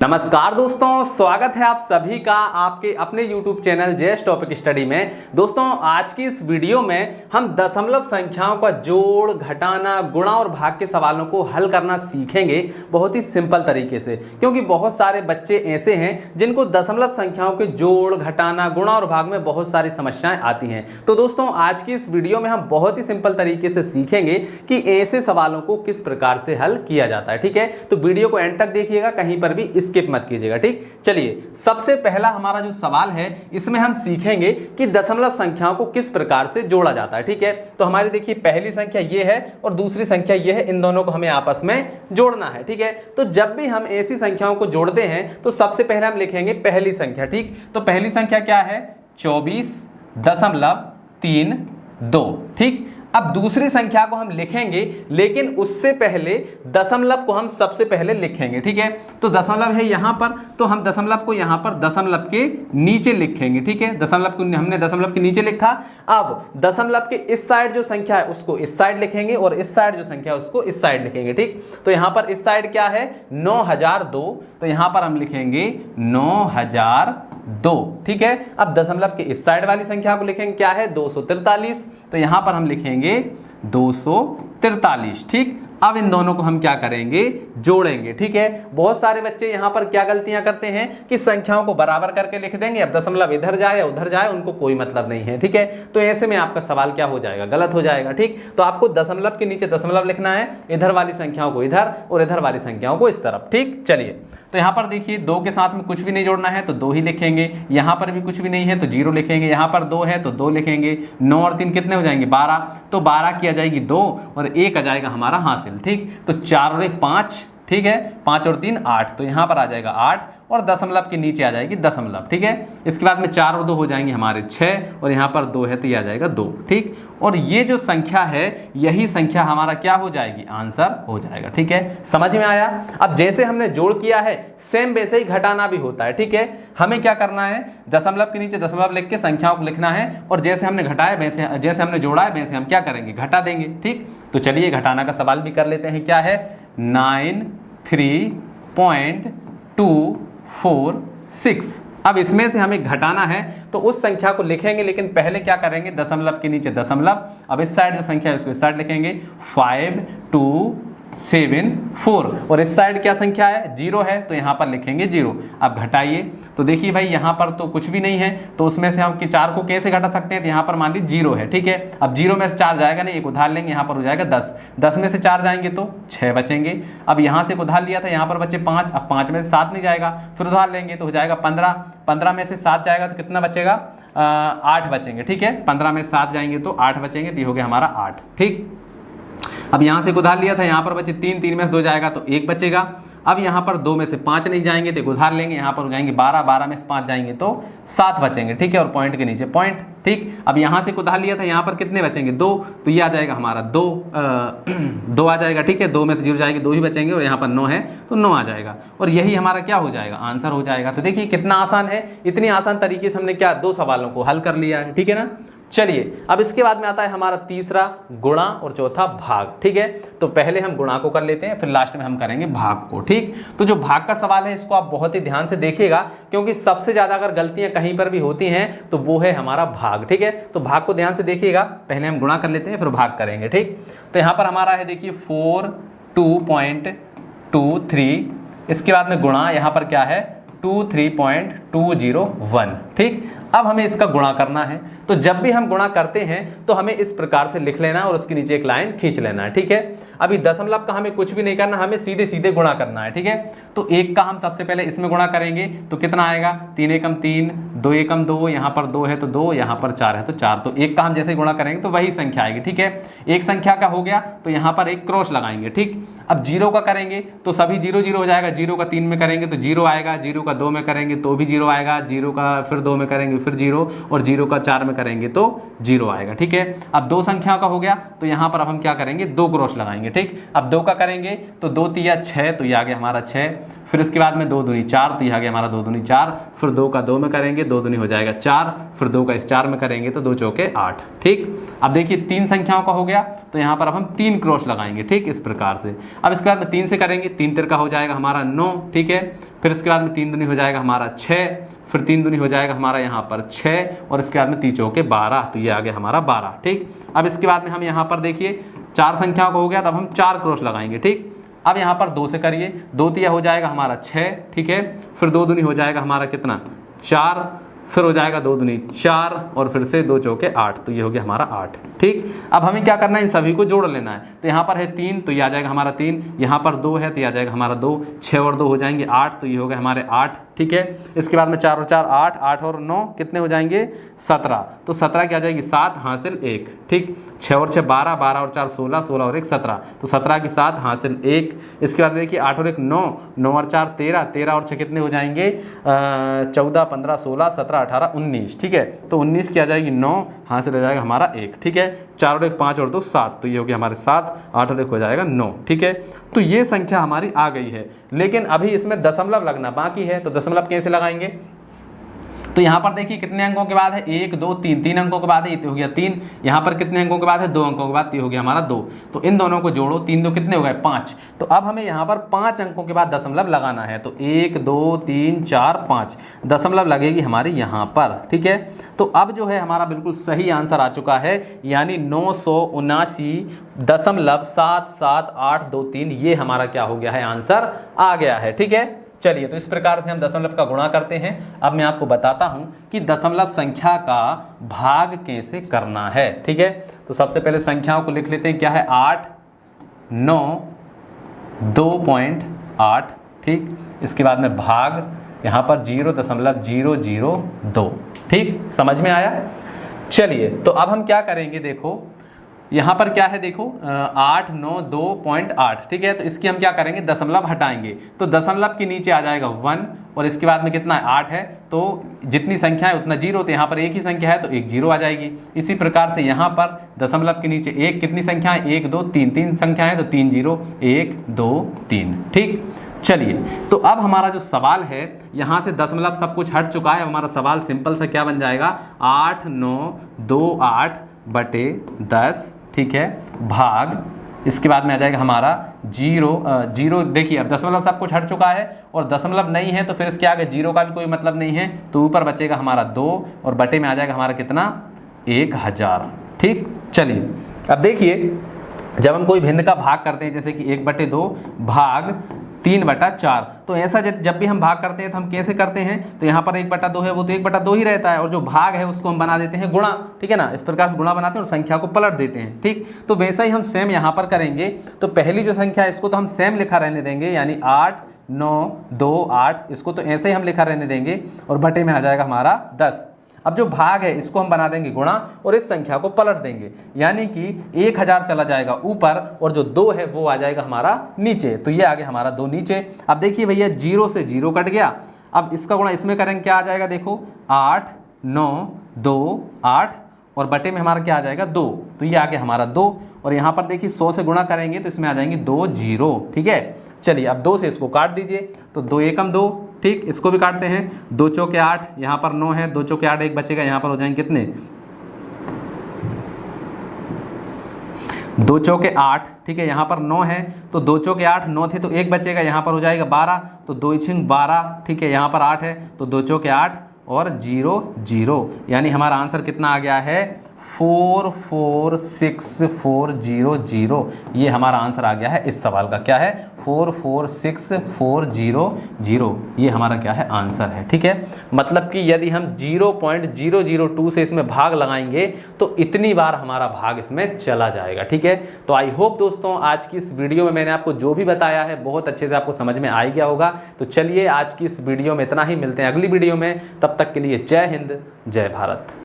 नमस्कार दोस्तों, स्वागत है आप सभी का आपके अपने YouTube channel JS topic study में। दोस्तों, आज की इस वीडियो में हम दशमलव संख्याओं का जोड़, घटाना, गुणा और भाग के सवालों को हल करना सीखेंगे बहुत ही सिंपल तरीके से, क्योंकि बहुत सारे बच्चे ऐसे हैं जिनको दशमलव संख्याओं के जोड़, घटाना, गुणा और भाग में बहुत सारी समस्याएं आती हैं। तो दोस्तों, आज की इस वीडियो में हम बहुत ही सिंपल तरीके से सीखेंगे कि ऐसे सवालों को किस प्रकार से हल किया जाता है। ठीक है, तो वीडियो को एंड तक देखिएगा, कहीं पर भी स्किप मत कीजिएगा। ठीक, चलिए सबसे पहला हमारा जो सवाल है इसमें हम सीखेंगे कि दशमलव संख्याओं को किस प्रकार से जोड़ा जाता है। ठीक है, तो हमारी देखिए पहली संख्या ये है और दूसरी संख्या ये है, इन दोनों को हमें आपस में जोड़ना है। ठीक है, तो जब भी हम ऐसी संख्याओं को जोड़ते हैं तो सबसे पहले हम लिखेंगे पहली संख्या। ठीक, तो पहली संख्या क्या है? 24.32। ठीक, अब दूसरी संख्या को हम लिखेंगे, लेकिन उससे पहले दशमलव को हम सबसे पहले लिखेंगे। ठीक है, तो दशमलव है यहां पर, तो हम दशमलव को यहां पर दशमलव के नीचे लिखेंगे। ठीक है, दशमलव को हमने दशमलव के नीचे लिखा। अब दशमलव के इस साइड जो संख्या है उसको इस साइड लिखेंगे और इस साइड जो संख्या है उसको इस साइड लिखेंगे। ठीक, तो यहां पर इस साइड क्या है? 9002, तो यहां पर हम लिखेंगे 9002। ठीक है, अब दशमलव के इस साइड वाली संख्या को लिखेंगे, क्या है? 243, तो यहां पर हम लिखेंगे 243। ठीक, अब इन दोनों को हम क्या करेंगे? जोड़ेंगे। ठीक है, बहुत सारे बच्चे यहां पर क्या गलतियां करते हैं कि संख्याओं को बराबर करके लिख देंगे, अब दशमलव इधर जाए या उधर जाए उनको कोई मतलब नहीं है। ठीक है, तो ऐसे में आपका सवाल क्या हो जाएगा? गलत हो जाएगा। ठीक, तो आपको दशमलव के नीचे दशमलव लिखना है, इधर वाली संख्याओं को इधर और इधर वाली संख्याओं को इस तरफ। ठीक, चलिए, तो यहां पर देखिए 2 के साथ में कुछ भी नहीं जोड़ना है तो 2 ही लिखेंगे, यहां पर भी कुछ भी नहीं है तो 0 लिखेंगे, यहां पर 2 है तो 2 लिखेंगे। 9 और 3 कितने हो जाएंगे? 12, तो 12 की आ जाएगी 2 और 1 आ जाएगा हमारा हासिल। ठीक, तो 4 और 1 5, ठीक है, 5 और 3 8, तो यहां पर आ जाएगा 8 और दशमलव के नीचे आ जाएगी दशमलव। ठीक है, इसके बाद में 4 और 2 हो जाएंगे हमारे 6 और यहां पर 2 है तो ये आ जाएगा 2। ठीक, और ये जो संख्या है यही संख्या हमारा क्या हो जाएगी? आंसर हो जाएगा। ठीक है, समझ में आया? अब जैसे हमने जोड़ किया है सेम वैसे ही घटाना भी होता है। ठीक है, हमें क्या करना है? दशमलव के नीचे दशमलव लिख के संख्याओं को लिखना है और जैसे हमने घटाया वैसे, जैसे हमने जोड़ा है वैसे हम क्या करेंगे? घटा देंगे। ठीक, तो चलिए घटाना का सवाल भी कर लेते हैं। क्या है? 93.246। अब इसमें से हमें घटाना है तो उस संख्या को लिखेंगे, लेकिन पहले क्या करेंगे? दशमलव के नीचे दशमलव, अब इस साइड जो संख्या है उसको इस साइड लिखेंगे 5274 और इस साइड क्या संख्या है? 0 है तो यहाँ पर लिखेंगे 0। अब घटाइए तो देखिए भाई यहाँ पर तो कुछ भी नहीं है, तो उसमें से हम 4 को कैसे घटा सकते हैं? तो यहाँ पर मान लीजिए 0 है। ठीक है, अब 0 में से 4 जाएगा नहीं, एक उधार लेंगे, यहाँ पर हो जाएगा 10। 10 में से 4 जाएंगे तो 6 बचेंगे। अब यहाँ से एक उधार लिया था, यहाँ पर बचे 5, अब 5 में से 7 नहीं जाएगा, फिर उधार लेंगे तो हो जाएगा 15। 15 में से 7 जाएगा तो कितना बचेगा? 8 बचेंगे। ठीक है, 15 में 7 जाएंगे तो 8 बचेंगे, तो ये हो गया हमारा 8। ठीक, अब यहाँ से उधार लिया था, यहाँ पर बचे 3, 3 में से 2 जाएगा तो 1 बचेगा। अब यहाँ पर 2 में से 5 नहीं जाएंगे तो उधार लेंगे, यहाँ पर हो जाएंगे 12, 12 में से 5 जाएंगे तो 7 बचेंगे। ठीक है, और पॉइंट के नीचे पॉइंट। ठीक, अब यहाँ से उधार लिया था, यहाँ पर कितने बचेंगे? 2, तो ये आ जाएगा हमारा 2 आ जाएगा। ठीक है, 2 में से 0 जाएंगे, 2 ही बचेंगे और यहाँ पर 9 है तो 9 आ जाएगा और यही हमारा क्या हो जाएगा? आंसर हो जाएगा। तो देखिए कितना आसान है, इतनी आसान तरीके से हमने क्या 2 सवालों को हल कर लिया है। ठीक है ना, चलिए अब इसके बाद में आता है हमारा तीसरा गुणा और चौथा भाग। ठीक है, तो पहले हम गुणा को कर लेते हैं, फिर लास्ट में हम करेंगे भाग को। ठीक, तो जो भाग का सवाल है इसको आप बहुत ही ध्यान से देखिएगा, क्योंकि सबसे ज्यादा अगर गलतियां कहीं पर भी होती हैं तो वो है हमारा भाग। ठीक है, तो भाग को ध्यान से देखिएगा, पहले हम गुणा कर लेते हैं फिर भाग करेंगे। ठीक, तो यहाँ पर हमारा है देखिए 42.23, इसके बाद में गुणा यहाँ पर क्या है? 23.201। ठीक, अब हमें इसका गुणा करना है, तो जब भी हम गुणा करते हैं तो हमें इस प्रकार से लिख लेना है और उसके नीचे एक लाइन खींच लेना है। ठीक है, अभी दशमलव का हमें कुछ भी नहीं करना, हमें सीधे सीधे गुणा करना है। ठीक है, तो 1 का हम सबसे पहले इसमें गुणा करेंगे तो कितना आएगा? 3 एकम 3, 2 एकम 2, यहाँ पर 2 है तो 2, यहाँ पर 4 है तो 4, तो 1 का हम जैसे गुणा करेंगे तो वही संख्या आएगी। ठीक है, एक संख्या का हो गया तो यहाँ पर एक क्रॉस लगाएंगे। ठीक, अब 0 का करेंगे तो सभी 0 0 हो जाएगा, 0 का 3 में करेंगे तो 0 आएगा, 0 का 2 में करेंगे तो भी 0 आएगा, 0 का फिर 2 में करेंगे फिर 0 और 0 का 4 में करेंगे तो 0 आएगा। ठीक है, अब 2 संख्याओं का हो गया तो यहाँ पर अब हम क्या करेंगे? 2 क्रॉस लगाएंगे। ठीक, अब 2 का करेंगे तो 2 तिया 6, तो ये आ गया हमारा 6, फिर इसके बाद में 2 दूनी 4, तो ये आ गया हमारा 2 दूनी 4, फिर 2 का 2 में करेंगे 2 दूनी हो जाएगा 4, फिर 2 का इस 4 में करेंगे तो 2 चौके 8। ठीक, अब देखिए 3 संख्याओं का हो गया तो यहाँ पर अब हम 3 क्रॉस लगाएंगे। ठीक, इस प्रकार से। अब इसके बाद में 3 से करेंगे, 3 तिरका हो जाएगा हमारा 9। ठीक है, फिर इसके बाद में 3 दूनी हो जाएगा हमारा 6, फिर 3 दूनी हो जाएगा हमारा यहाँ पर 6 और इसके बाद में 3 चौके 12, तो ये आ गया हमारा 12। ठीक, अब इसके बाद में हम यहाँ पर देखिए 4 संख्याओं को हो गया, तब हम 4 क्रॉस लगाएंगे। ठीक, अब यहाँ पर 2 से करिए, 2 तिया हो जाएगा हमारा 6, ठीक है, फिर 2 दूनी हो जाएगा हमारा कितना 4, फिर हो जाएगा 2 दूनी 4 और फिर से 2 चौके 8, तो ये हो गया हमारा 8। ठीक, अब हमें क्या करना है, इन सभी को जोड़ लेना है। तो यहाँ पर है 3, तो ये आ जाएगा हमारा 3, यहाँ पर 2 है तो ये आ जाएगा हमारा 2, 6 और 2 हो जाएंगे 8, तो ये हो गया हमारे 8। ठीक है, इसके बाद में 4 और 4 8, 8 और 9 कितने हो जाएंगे 17, तो 17 की आ जाएगी 7 हासिल 1। ठीक, 6 और 6 12, 12 और 4 16, 16 और 1 17, तो 17 की 7 हासिल 1। इसके बाद देखिए 8 और 1 9, 9 और 4 13, 13 और 6 कितने हो जाएंगे 14 15 16 17 18 19। ठीक है, तो 19 की आ जाएगी 9 हासिल हो जाएगा हमारा 1। ठीक है, 4 और 1 5 और 2 7, तो ये हो गया हमारे 7, 8 और 1 हो जाएगा 9। ठीक है, तो ये संख्या हमारी आ गई है, लेकिन अभी इसमें दशमलव लगना बाकी है, तो दशमलव कैसे लगाएंगे। तो यहाँ पर देखिए कितने अंकों के बाद है 1 2 3, 3 अंकों के बाद है, ये हो गया 3। यहाँ पर कितने अंकों के बाद है 2 अंकों के बाद, ये हो गया हमारा 2। तो इन दोनों को जोड़ो, 3 2 कितने हो गए 5। तो अब हमें यहाँ पर 5 अंकों के बाद दशमलव लगाना है, तो 1 2 3 4 5 दशमलव लगेगी हमारी यहाँ पर। ठीक है, तो अब जो है हमारा बिल्कुल सही आंसर आ चुका है, यानी 979.778223, ये हमारा क्या हो गया है, आंसर आ गया है। ठीक है, चलिए तो इस प्रकार से हम दशमलव का गुणा करते हैं। अब मैं आपको बताता हूं कि दशमलव संख्या का भाग कैसे करना है। ठीक है, तो सबसे पहले संख्याओं को लिख लेते हैं, क्या है 8 9 2.8। ठीक, इसके बाद में भाग यहाँ पर 0.002। ठीक, समझ में आया। चलिए तो अब हम क्या करेंगे, देखो यहाँ पर क्या है, देखो 8 9 2.8। ठीक है, तो इसकी हम क्या करेंगे, दशमलव हटाएंगे, तो दशमलव के नीचे आ जाएगा 1 और इसके बाद में कितना है 8 है, तो जितनी संख्या है उतना 0, तो यहाँ पर एक ही संख्या है तो एक 0 आ जाएगी। इसी प्रकार से यहाँ पर दशमलव के नीचे एक कितनी संख्या है 1 2 3, 3 संख्या है तो 3 0 1 2 3। ठीक, चलिए तो अब हमारा जो सवाल है, यहाँ से दशमलव सब कुछ हट चुका है, हमारा सवाल सिंपल सा क्या बन जाएगा 8 9 2 8 बटे 10। ठीक है, भाग इसके बाद में आ जाएगा हमारा 0। देखिए अब दशमलव सब कुछ हट चुका है और दशमलव नहीं है, तो फिर इसके आगे 0 का भी कोई मतलब नहीं है, तो ऊपर बचेगा हमारा 2 और बटे में आ जाएगा हमारा कितना 1000। ठीक, चलिए अब देखिए जब हम कोई भिन्न का भाग करते हैं, जैसे कि 1/2 भाग 3/4, तो ऐसा जब भी हम भाग करते हैं तो हम कैसे करते हैं, तो यहाँ पर 1/2 है, वो तो 1/2 ही रहता है, और जो भाग है उसको हम बना देते हैं गुणा। ठीक है ना, इस प्रकार से गुणा बनाते हैं और संख्या को पलट देते हैं। ठीक, तो वैसा ही हम सेम यहाँ पर करेंगे। तो पहली जो संख्या है इसको तो हम सेम लिखा रहने देंगे, यानी 8 9 2 8, इसको तो ऐसे ही हम लिखा रहने देंगे और बटे में आ जाएगा हमारा 10। अब जो भाग है इसको हम बना देंगे गुणा और इस संख्या को पलट देंगे, यानी कि 1000 चला जाएगा ऊपर और जो 2 है वो आ जाएगा हमारा नीचे, तो ये आ गया हमारा 2 नीचे। अब देखिए भैया 0 से 0 कट गया, अब इसका गुणा इसमें करेंगे, क्या आ जाएगा, देखो 8 9 2 8 और बटे में हमारा क्या आ जाएगा 2, तो ये आ गया हमारा 2। और यहाँ पर देखिए 100 से गुणा करेंगे तो इसमें आ जाएंगे 2 0। ठीक है, चलिए अब 2 से इसको काट दीजिए, तो 2 एकम 2। ठीक, इसको भी काटते हैं, 2 चौके 8, यहाँ पर 9 है, 2 चौके 8 एक बचेगा, यहाँ पर हो जाएंगे कितने 2 चौके 8। ठीक है, यहाँ पर 9 है, तो 2 चौके 8 9 थे तो एक बचेगा, यहाँ पर हो जाएगा 12, तो 2 छिंग 12। ठीक है, यहाँ पर 8 है तो 2 चौके 8 और 0 0, यानी हमारा आंसर कितना आ गया है 446400। ये हमारा आंसर आ गया है इस सवाल का, क्या है 446400, ये हमारा क्या है आंसर है। ठीक है, मतलब कि यदि हम 0.002 से इसमें भाग लगाएंगे तो इतनी बार हमारा भाग इसमें चला जाएगा। ठीक है, तो आई होप दोस्तों आज की इस वीडियो में मैंने आपको जो भी बताया है बहुत अच्छे से आपको समझ में आ गया होगा। तो चलिए आज की इस वीडियो में इतना ही, मिलते हैं अगली वीडियो में, तब तक के लिए जय हिंद जय भारत।